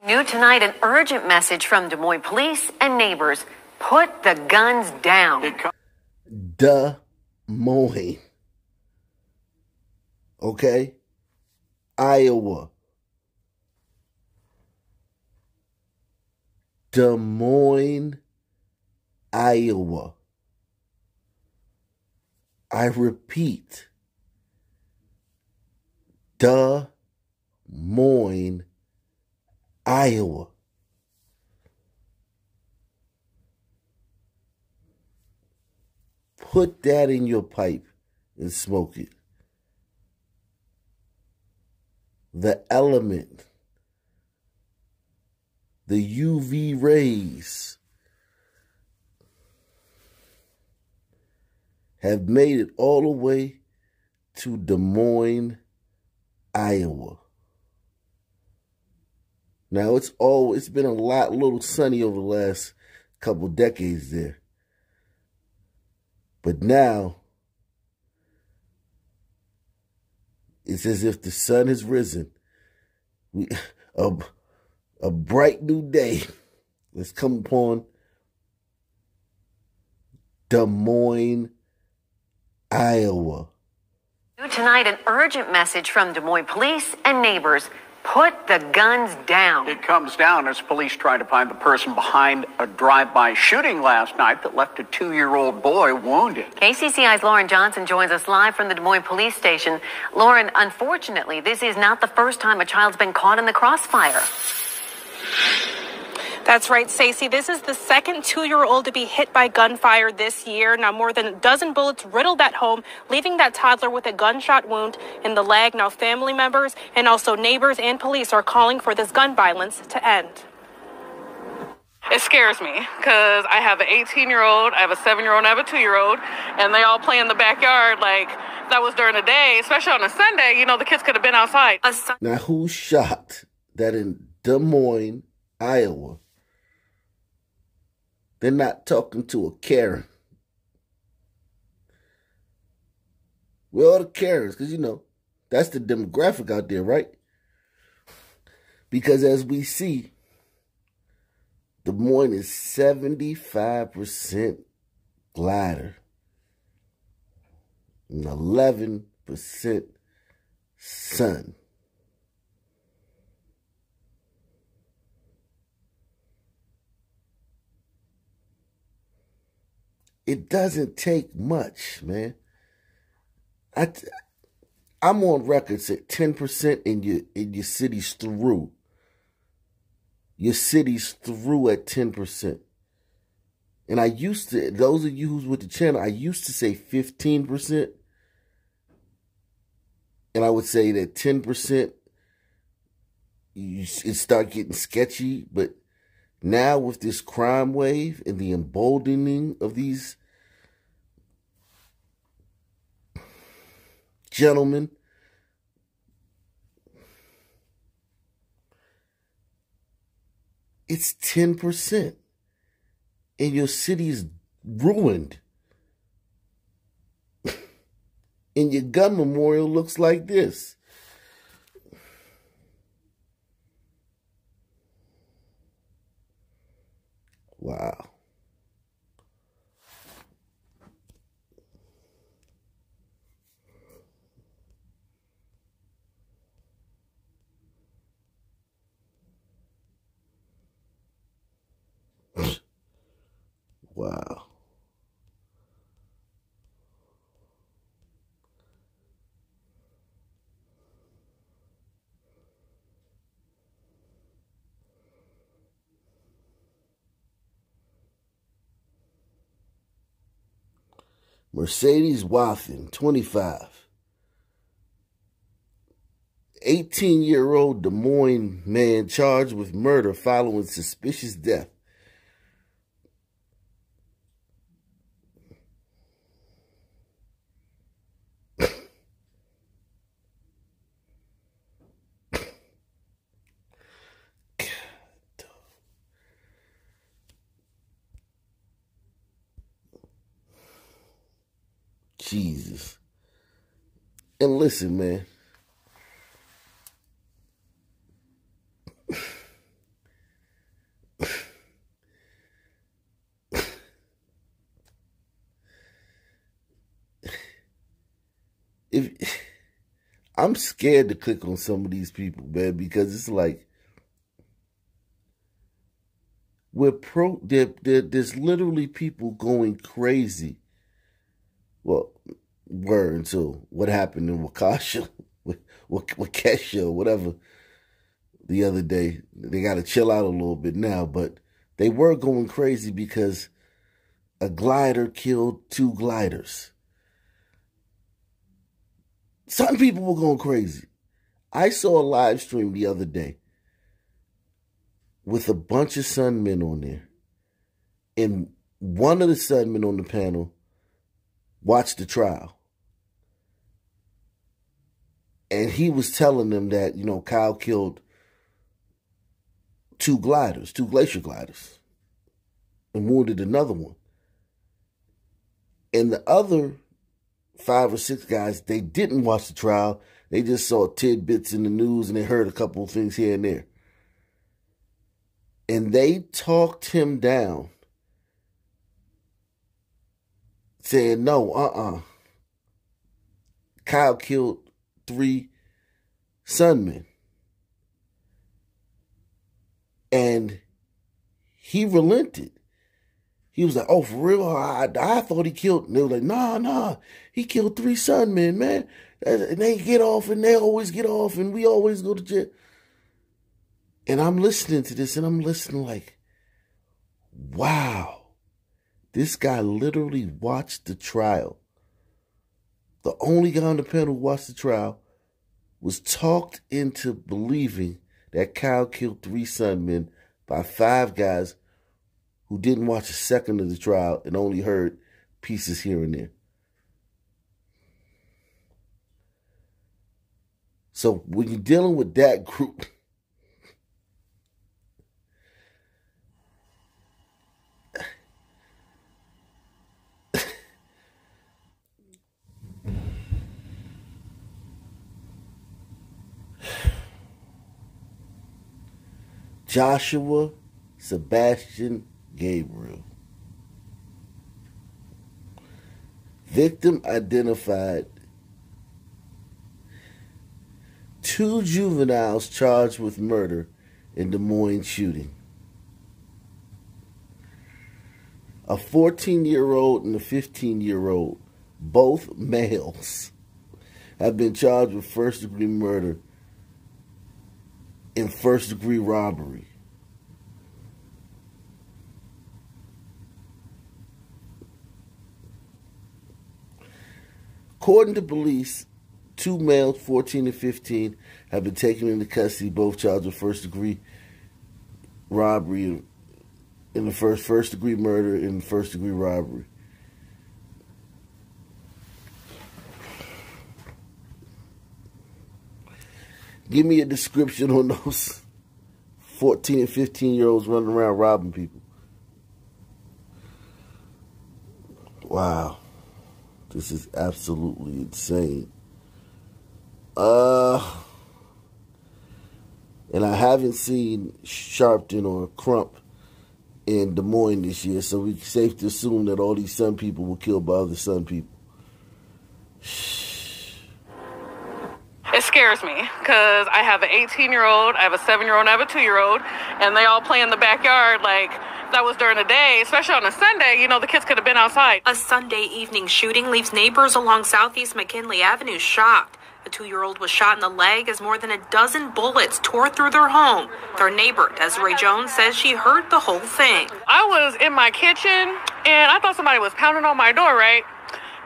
New tonight, an urgent message from Des Moines police and neighbors. Put the guns down. Des Moines. Okay? Iowa. Des Moines, Iowa. I repeat, Des Moines, Iowa. Put that in your pipe and smoke it. The element, the UV rays have made it all the way to Des Moines, Iowa. Now it's been a little sunny over the last couple decades there. But now it's as if the sun has risen. A bright new day has come upon Des Moines, Iowa. Tonight, an urgent message from Des Moines police and neighbors. Put the guns down. It comes down as police try to find the person behind a drive-by shooting last night that left a 2-year-old boy wounded. KCCI's Lauren Johnson joins us live from the Des Moines police station. Lauren, unfortunately, this is not the first time a child's been caught in the crossfire. That's right, Stacey. This is the second 2-year-old to be hit by gunfire this year. Now, more than a dozen bullets riddled that home, leaving that toddler with a gunshot wound in the leg. Now, family members and also neighbors and police are calling for this gun violence to end. It scares me because I have an 18-year-old, I have a 7-year-old, and I have a 2-year-old, and they all play in the backyard like that was during the day, especially on a Sunday. You know, the kids could have been outside. Now, who's shocked that in Des Moines, Iowa, they're not talking to a Karen? We're all the Karens, because, you know, that's the demographic out there, right? Because as we see, Des Moines is 75% glider and 11% sun. It doesn't take much, man. I'm on record at 10% in your city's through. Your city's through at 10%. And I used to, those of you who's with the channel, I used to say 15%. And I would say that 10%, it start getting sketchy. But now with this crime wave and the emboldening of these gentlemen, it's 10%. And your city is ruined. And your gun memorial looks like this. Wow. Wow. Mercedes Wathen, 25. 18-year-old Des Moines man charged with murder following suspicious death. Jesus. And listen, man. if I'm scared to click on some of these people, man, because it's like there's literally people going crazy. Well, were until what happened in Wakasha, with Kesha or whatever the other day. They got to chill out a little bit now, but they were going crazy because a glider killed 2 gliders. Some people were going crazy. I saw a live stream the other day with a bunch of Sunmen on there. And one of the Sunmen on the panel watched the trial. And he was telling them that, you know, Kyle killed 2 gliders, 2 glacier gliders, and wounded another one. And the other 5 or 6 guys, they didn't watch the trial. They just saw tidbits in the news and they heard a couple of things here and there. And they talked him down, saying, no, Kyle killed 3 Sunmen. And he relented. He was like, oh, for real? I thought he killed. And they were like, nah, he killed 3 Sunmen, man. And they get off and they always get off and we always go to jail. And I'm listening to this and I'm listening like, wow, this guy literally watched the trial. The only guy on the panel who watched the trial was talked into believing that Kyle killed 3 Sunmen by 5 guys who didn't watch a second of the trial and only heard pieces here and there. So when you're dealing with that group, Joshua Sebastian Gabriel. Victim identified. 2 juveniles charged with murder in Des Moines shooting. A 14-year-old and a 15-year-old, both males, have been charged with first-degree murder and first-degree robbery. According to police, 2 males, 14 and 15, have been taken into custody, both charged with first-degree robbery in the first-degree murder and first-degree robbery. Give me a description on those 14 and 15-year-olds running around robbing people. Wow. This is absolutely insane. And I haven't seen Sharpton or Crump in Des Moines this year, so it's safe to assume that all these Sun people were killed by other Sun people. It scares me because I have an 18-year-old, I have a 7-year-old, and I have a 2-year-old, and they all play in the backyard like that was during the day, especially on a Sunday. You know, the kids could have been outside. A Sunday evening shooting leaves neighbors along Southeast McKinley Avenue shocked. A 2-year-old was shot in the leg as more than a dozen bullets tore through their home. Their neighbor, Desiree Jones, says she heard the whole thing. I was in my kitchen, and I thought somebody was pounding on my door, right?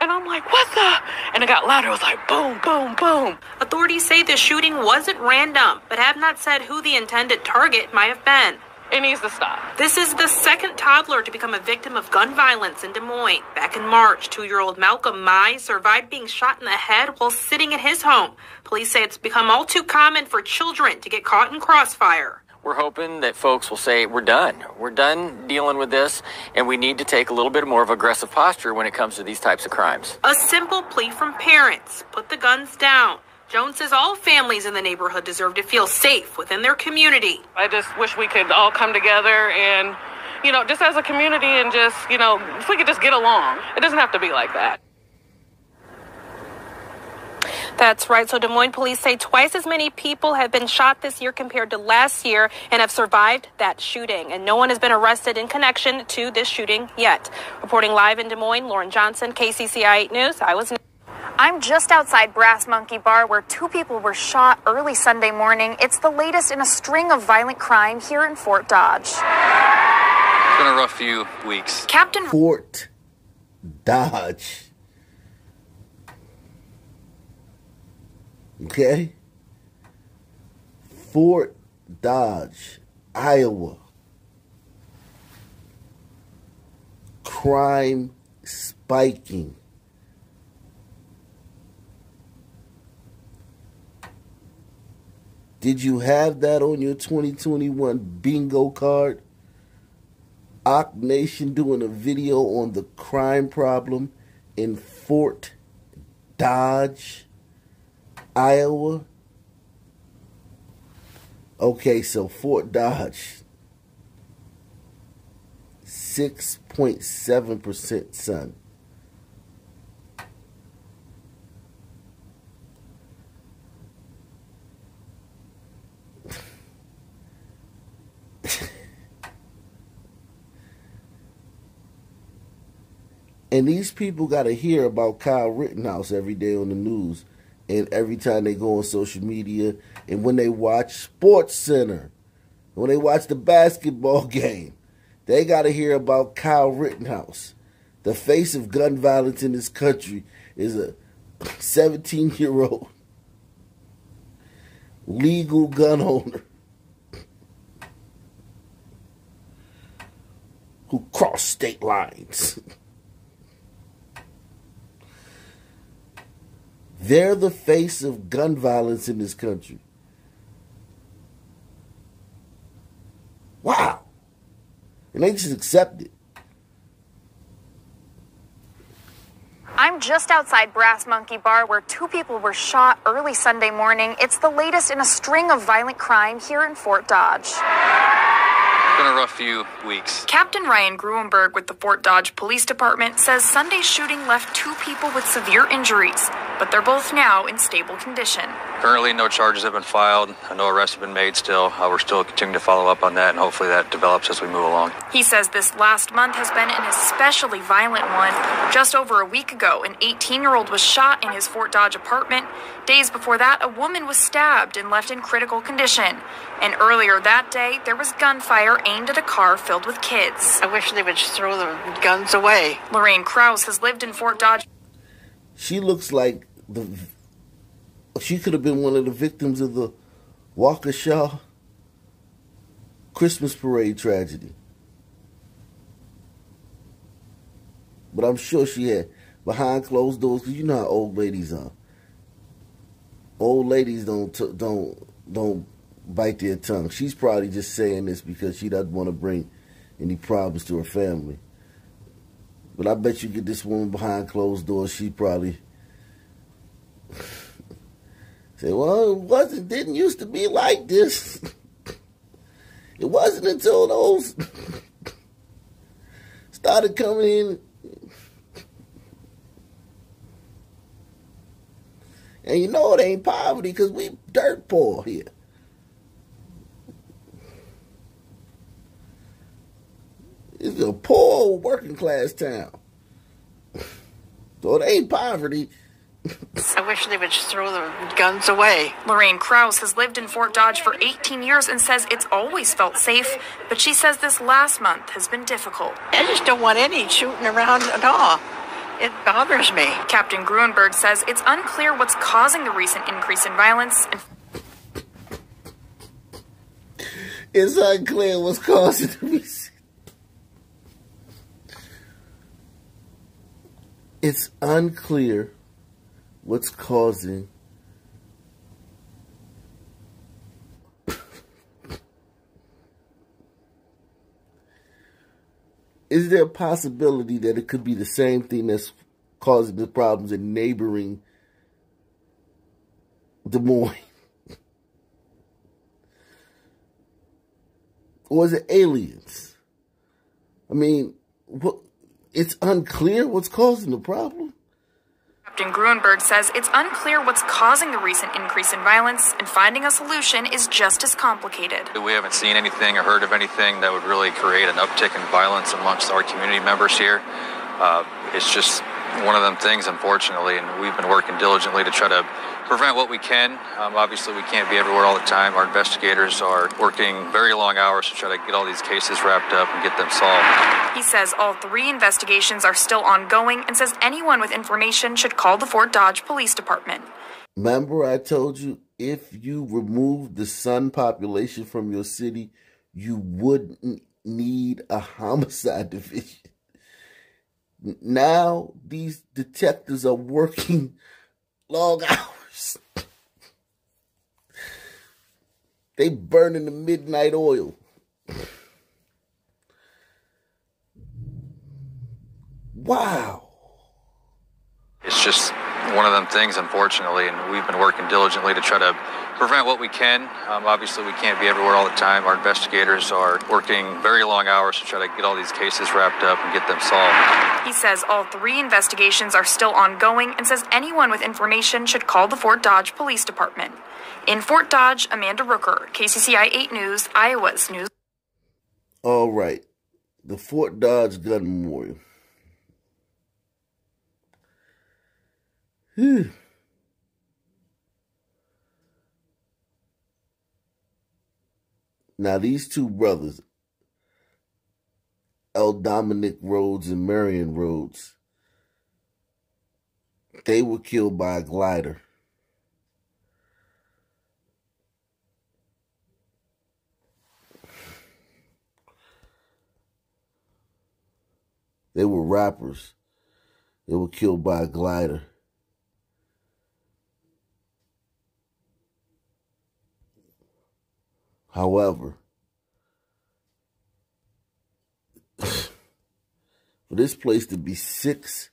And I'm like, what the? And it got louder. It was like, boom, boom, boom. Authorities say the shooting wasn't random, but have not said who the intended target might have been. It needs to stop. This is the second toddler to become a victim of gun violence in Des Moines. Back in March, 2-year-old Malcolm Mai survived being shot in the head while sitting in his home. Police say it's become all too common for children to get caught in crossfire. We're hoping that folks will say, we're done. We're done dealing with this, and we need to take a little bit more of aggressive posture when it comes to these types of crimes. A simple plea from parents: put the guns down. Jones says all families in the neighborhood deserve to feel safe within their community. I just wish we could all come together and, you know, just as a community and just, you know, if we could just get along. It doesn't have to be like that. That's right. So Des Moines police say twice as many people have been shot this year compared to last year and have survived that shooting. And no one has been arrested in connection to this shooting yet. Reporting live in Des Moines, Lauren Johnson, KCCI 8 News. I'm just outside Brass Monkey Bar where 2 people were shot early Sunday morning. It's the latest in a string of violent crime here in Fort Dodge. It's been a rough few weeks. Captain Fort Dodge. Okay? Fort Dodge, Iowa. Crime spiking. Did you have that on your 2021 bingo card? Ock Nation doing a video on the crime problem in Fort Dodge, Iowa. Okay, so Fort Dodge, 6.7%, son. And these people got to hear about Kyle Rittenhouse every day on the news and every time they go on social media and when they watch Sports Center, when they watch the basketball game, they got to hear about Kyle Rittenhouse. The face of gun violence in this country is a 17-year-old legal gun owner who crossed state lines. They're the face of gun violence in this country. Wow. And they just accept it. I'm just outside Brass Monkey Bar where 2 people were shot early Sunday morning. It's the latest in a string of violent crime here in Fort Dodge. It's been a rough few weeks. Captain Ryan Gruenberg with the Fort Dodge Police Department says Sunday's shooting left 2 people with severe injuries, but they're both now in stable condition. Currently, no charges have been filed. No arrests have been made still. We're still continuing to follow up on that, and hopefully that develops as we move along. He says this last month has been an especially violent one. Just over a week ago, an 18-year-old was shot in his Fort Dodge apartment. Days before that, a woman was stabbed and left in critical condition. And earlier that day, there was gunfire aimed at a car filled with kids. I wish they would just throw the guns away. Lorraine Krause has lived in Fort Dodge. She looks like she could have been one of the victims of the Waukesha Christmas parade tragedy. But I'm sure she had behind closed doors, because you know how old ladies are. Old ladies don't bite their tongue. She's probably just saying this because she doesn't want to bring any problems to her family. But I bet you get this woman behind closed doors, she probably say, well, didn't used to be like this. It wasn't until those started coming in. And you know it ain't poverty because we dirt poor here. It's a poor working class town. So it ain't poverty. I wish they would just throw the guns away. Lorraine Krause has lived in Fort Dodge for 18 years and says it's always felt safe, but she says this last month has been difficult. I just don't want any shooting around at all. It bothers me. Captain Gruenberg says it's unclear what's causing the recent increase in violence. It's unclear what's causing the recent. It's unclear what's causing Is there a possibility that it could be the same thing that's causing the problems in neighboring Des Moines? Or is it aliens? I mean, it's unclear what's causing the problem. Captain Gruenberg says it's unclear what's causing the recent increase in violence, and finding a solution is just as complicated. We haven't seen anything or heard of anything that would really create an uptick in violence amongst our community members here. It's just one of them things, unfortunately, and we've been working diligently to try to prevent what we can. Obviously, we can't be everywhere all the time. Our investigators are working very long hours to try to get all these cases wrapped up and get them solved. He says all 3 investigations are still ongoing and says anyone with information should call the Fort Dodge Police Department. Remember I told you, if you remove the Sun population from your city, you wouldn't need a homicide division. Now, these detectives are working long hours. They burning the midnight oil. Wow. It's just one of them things, unfortunately, and we've been working diligently to try to prevent what we can. Obviously, we can't be everywhere all the time. Our investigators are working very long hours to try to get all these cases wrapped up and get them solved. He says all 3 investigations are still ongoing and says anyone with information should call the Fort Dodge Police Department. In Fort Dodge, Amanda Rooker, KCCI 8 News, Iowa's News. All right. The Fort Dodge Gun Memorial. Now, these 2 brothers, L. Dominic Rhodes and Marion Rhodes, they were killed by a glider. They were rappers. They were killed by a glider. However, for this place to be 6%